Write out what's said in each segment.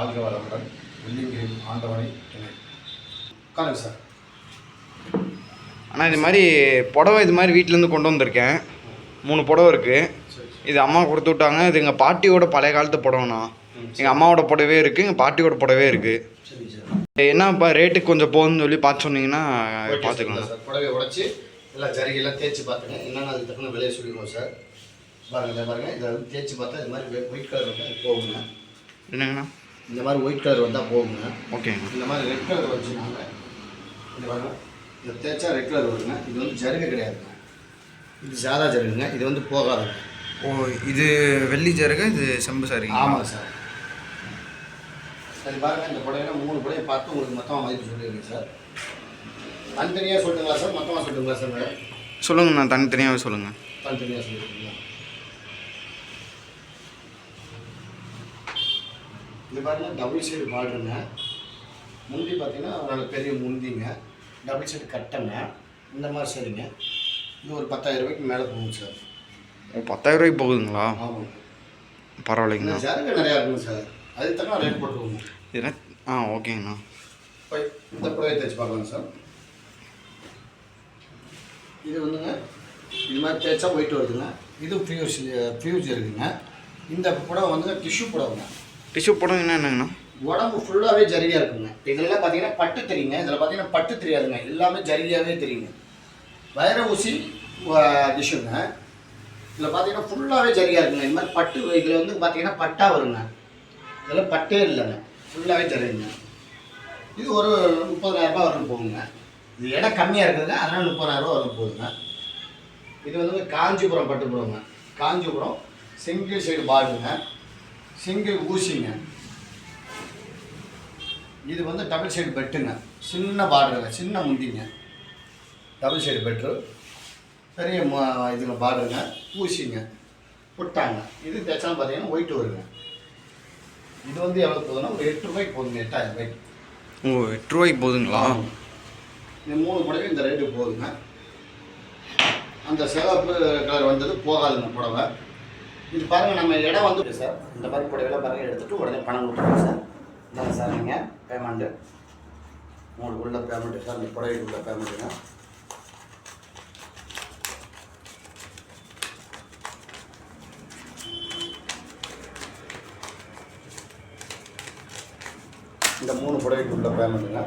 வாழ்க வளமுடன். வெள்ளிங்கிரி ஆண்டவனை துணை. உட்காருங்க சார். ஆனால் இது மாதிரி புடவை இது மாதிரி வீட்டிலேருந்து கொண்டு வந்திருக்கேன். 3 புடவை இருக்குது. இது அம்மா கொடுத்து விட்டாங்க. இது எங்கள் பாட்டியோட பழைய காலத்து புடவைண்ணா. எங்கள் அம்மாவோட புடவே இருக்குது, எங்கள் பாட்டியோட புடவே இருக்குது. என்னப்பா ரேட்டுக்கு கொஞ்சம் போகுதுன்னு சொல்லி பார்த்து சொன்னீங்கன்னா பார்த்துக்கலாம் சார். புடவை உடச்சி எல்லாம் ஜரிகையெல்லாம் தேய்ச்சி பார்த்துங்க. என்னென்ன அதுக்கு தக்கன விலையை சொல்லிடுவோம் சார். பாருங்கள் இதை வந்து தேய்ச்சி பார்த்தா இது மாதிரி ஒயிட் கலர் வந்தால் போகுங்க. என்னங்கண்ணா? இந்த மாதிரி ஒயிட் கலர் வந்தால் போகுங்க. ஓகேங்க. இந்த மாதிரி ரெட் கலர் வச்சுனாங்க. இந்த பாருங்கள், இதை தேய்ச்சா ரெட் கலர் வருங்க. இது வந்து ஜருகை கிடையாதுங்க, இது சாதா ஜருகுங்க. இது வந்து போகாதுங்க. ஓ, இது வெள்ளி ஜருகை, இது செம்பு சாரி. ஆமாங்க சார். சரி பாருங்கள், இந்த புடவைலாம் 3 புடவை பார்த்து உங்களுக்கு மொத்தமாக மதிப்பு சொல்லிடுங்க சார். தனித்தனியாக சொல்லுங்களா சார், மொத்தமாக சொல்லுங்களா சார்? மேடம் சொல்லுங்கண்ணா, தனித்தனியாகவே சொல்லுங்கள். தனித்தனியாக சொல்லிடுங்களா? இது பாருங்கள், டபுள் சைடு பார்டருங்க. முந்தி பார்த்தீங்கன்னா நல்ல பெரிய முந்திங்க, டபுள் சைடு கட்டங்க. இந்த மாதிரி சரிங்க. இது ஒரு 10,000 ரூபாய்க்கு மேலே போகுங்க சார். 10,000 ரூபாய்க்கு போகுதுங்களா? ஆமாங்க, பரவாயில்லைங்கண்ணா. ஜருகை நிறையா இருக்குங்க சார், அதுக்கு தக்க ரேட் போட்டுருவோங்க. இதுனா ஓகேங்கண்ணா. இந்த புடவை தைச்சு பார்க்கலாங்க சார். இது வந்துங்க இது மாதிரி தேய்ச்சா ஒயிட் வருதுங்க. இது ஃபியூஸ் இருக்குங்க. இந்த புடவை வந்து டிஷ்யூ புடவைங்க. டிஷ்யூ புடவைன்னா என்னங்கண்ணா? உடம்பு ஃபுல்லாகவே ஜரிகையாக இருக்குங்க. இதெல்லாம் பார்த்தீங்கன்னா பட்டு தெரியுங்க, இதில் பார்த்தீங்கன்னா பட்டு தெரியாதுங்க, எல்லாமே ஜரிகையாகவே தெரியுங்க. வைர ஊசி டிஷ்யூங்க. இதில் பார்த்தீங்கன்னா ஃபுல்லாகவே ஜரிகையாக இருக்குங்க. இந்த மாதிரி பட்டு இதில் வந்து பார்த்தீங்கன்னா பட்டா வருங்க. இதெல்லாம் பட்டே இல்லைங்க, ஃபுல்லாகவே ஜரிகைங்க. இது ஒரு 30,000 ரூபாய் வரணும் போகுங்க. இது இடம் கம்மியாக இருக்குதுங்க, அதனால் 30,000 ரூபா வரணும் போகுதுங்க. இது வந்து காஞ்சிபுரம் பட்டு புடவைங்க. காஞ்சிபுரம் சிங்கிள் சைடு பார்டுங்க, சிங்கிள் ஊசிங்க. இது வந்து டபுள் சைடு பெட்டுங்க, சின்ன பார்டருங்க, சின்ன முந்திங்க. டபுள் சைடு பெட்ரு, பெரிய இதுங்க பார்டருங்க, ஊசிங்க, புட்டாங்க. இது தைச்சாலும் பார்த்தீங்கன்னா ஒயிட் வருங்க. இது வந்து எவ்வளோ போகுதுன்னா ஒரு 8 ரூபாய்க்கு போகுதுங்க. 8,000 ரூபாய்க்கு. ஓ, 8 ரூபாய்க்கு போகுதுங்களா? இந்த 3 புடவை இந்த ரேட்டுக்கு போகுதுங்க. அந்த சிவப்பு கலர் வந்தது போகாதுங்க புடவை. இது பாருங்கள், நம்ம இடம் வந்து சார் இந்த மாதிரி புடவைலாம் பாருங்கள் எடுத்துகிட்டு உடனே பணம் கொடுத்துருங்க சார். இதாங்க சார் நீங்கள் பேமெண்ட்டு, உங்களுக்கு உள்ள பேமெண்ட்டு சார். இந்த புடவைக்கு உள்ள பேமெண்ட்டுங்க. இந்த 3 புடவைக்கு உள்ள பேமெண்ட்டுங்க.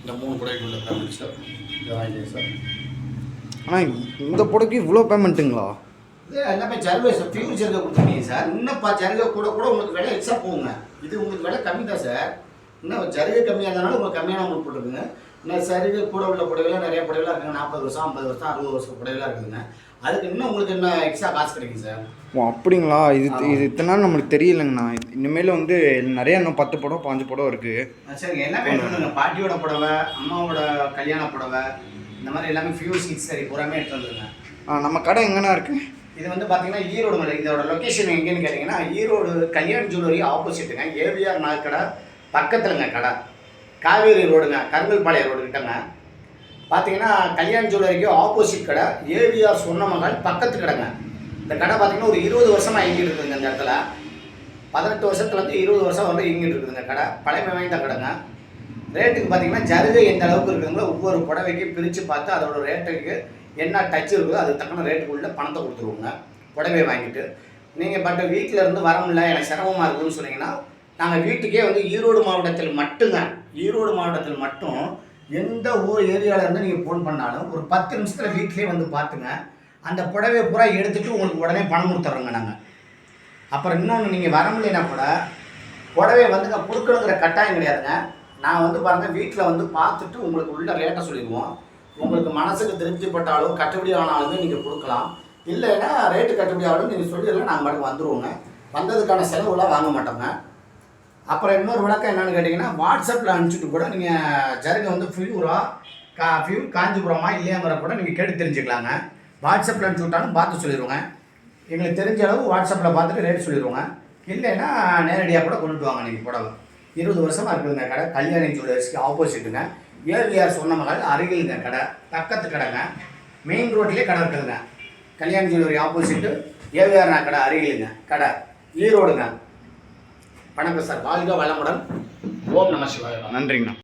இந்த 3 புடவைக்கு உள்ள பேமெண்ட் சார். இதை வாங்கிக்கங்க சார். ஆனால் இந்த புடவைக்கு இவ்வளோ பேமெண்ட்டுங்களா? இது எல்லாமே ஜருகை சார், ஃபியூர் ஜருகை கொடுத்துருக்கீங்க சார். இன்னும் ஜருகை கூட உங்களுக்கு விலை எக்ஸ்ட்ரா போகுங்க. இது உங்களுக்கு விலை கம்மி தான் சார். இன்னும் ஜருகை கம்மியாக இருந்தனால உங்களுக்கு கம்மியான அமௌண்ட் போட்டுருக்குங்க. இன்னும் ஜருகை கூட உள்ள புடவைலாம் நிறைய புடவைலாம் இருக்குங்க. 40 வருஷம் 50 வருஷம் 60 வருஷம் புடவைலாம் இருக்குதுங்க. அதுக்கு இன்னும் உங்களுக்கு என்ன எக்ஸ்ட்ரா காசு கிடைக்கும் சார். ஓ, அப்படிங்களா? இது இத்தனை நாள் நம்மளுக்கு தெரியலைங்கண்ணா. இனிமேல் வந்து நிறைய இன்னும் 10 புடவை 5 புடவை இருக்குது. சரிங்க, என்ன வேணுங்க? பாட்டியோட புடவை, அம்மாவோட கல்யாண புடவை, இந்த மாதிரி எல்லாமே ஃபியூர் சிக்ஸ் சரி பூராமே எடுத்து வந்துருங்க. நம்ம கடை எங்கண்ணா இருக்குது? இது வந்து பார்த்தீங்கன்னா ஈரோடு மலை. இதோட லொக்கேஷன் எங்கேன்னு கேட்டிங்கன்னா ஈரோடு கல்யாண் ஜுவல்லரி ஆப்போசிட்டுங்க, ஏவிஆர் நகர் பக்கத்துலங்க கடை. காவேரி ரோடுங்க, கருங்கல்பாளையம் ரோடு கிட்டங்க. பார்த்தீங்கன்னா கல்யாண் ஜுவல்லரிக்கு ஆப்போசிட் கடை, ஏவிஆர் சொன்ன மகள் பக்கத்து கடைங்க. இந்த கடை பார்த்தீங்கன்னா ஒரு 20 வருஷமாக இயங்கிட்டு இருக்குதுங்க. இந்த இடத்துல 18 வருஷத்துலேருந்து 20 வருஷம் வந்து இயங்கிட்டு இருக்குதுங்க கடை. பழமை வாய்ந்த கடைங்க. ரேட்டுக்கு பார்த்தீங்கன்னா ஜருகை எந்த அளவுக்கு இருக்குதுங்களோ ஒவ்வொரு புடவைக்கு பிரித்து பார்த்து அதோட ரேட்டுக்கு என்ன டச் இருக்குதோ அதுக்கு தக்கன ரேட்டுக்குள்ள பணத்தை கொடுத்துருவோங்க புடவையை வாங்கிட்டு. நீங்கள் பட் வீட்டில் இருந்து வர முடியல, எனக்கு சிரமமாக இருக்குதுன்னு சொன்னீங்கன்னா நாங்கள் வீட்டுக்கே வந்து ஈரோடு மாவட்டத்தில் மட்டும் எந்த ஊர் ஏரியாவில் இருந்து நீங்கள் ஃபோன் பண்ணாலும் ஒரு 10 நிமிஷத்தில் வீட்டிலே வந்து பார்த்துங்க. அந்த புடவையை பூரா எடுத்துகிட்டு உங்களுக்கு உடனே பணம் கொடுத்துட்றோங்க நாங்கள். அப்புறம் இன்னொன்று, நீங்கள் வர முடியலனா கூட புடவையை வந்துங்க கொடுக்கணுங்கிற கட்டாயம் கிடையாதுங்க. நான் வந்து பாருங்கள் வீட்டில் வந்து பார்த்துட்டு உங்களுக்கு உள்ள ரேட்டை சொல்லிடுவோம். உங்களுக்கு மனசுக்கு திருப்திப்பட்டாலும் கட்டுப்படி ஆனாலுமே நீங்கள் கொடுக்கலாம். இல்லைன்னா ரேட்டு கட்டுப்படி ஆகலும் நீங்கள் சொல்லிடலாம், நாங்கள் மட்டும் வந்துடுவோங்க. வந்ததுக்கான செலவுலாம் வாங்க மாட்டோங்க. அப்புறம் இன்னொரு விளக்கம் என்னென்னு கேட்டிங்கன்னா, வாட்ஸ்அப்பில் அனுப்பிச்சிட்டு கூட நீங்கள் ஜருகை வந்து ஃபியூர் காஞ்சிபுரமா இல்லையாங்கிற கூட நீங்கள் கேட்டு தெரிஞ்சுக்கலாங்க. வாட்ஸ்அப்பில் அனுப்பிச்சி விட்டாலும் பார்த்து சொல்லிடுவோங்க. எங்களுக்கு தெரிஞ்ச அளவு வாட்ஸ்அப்பில் பார்த்துட்டு ரேட் சொல்லிடுவோங்க. இல்லைன்னா நேரடியாக கூட கொண்டுட்டு வாங்க. நீங்கள் புடவை 20 வருஷமாக இருக்குதுங்க கடை. கல்யாணி ஜுவல்லர்ஸ்க்கு ஆப்போசிட்டுங்க, ஏவிஆர் சொன்ன மகள் அருகிலுங்க கடை, பக்கத்து கடைங்க. மெயின் ரோட்லேயே கடை இருக்குதுங்க. கல்யாணி ஜுவல்லரி ஆப்போசிட்டு ஏவிஆர் கடை அருகிலுங்க கடை, ஈரோடுங்க. வணக்கம் சார். வாழ்க வளமுடன். ஓம் நம சிவாய. நன்றிங்கண்ணா.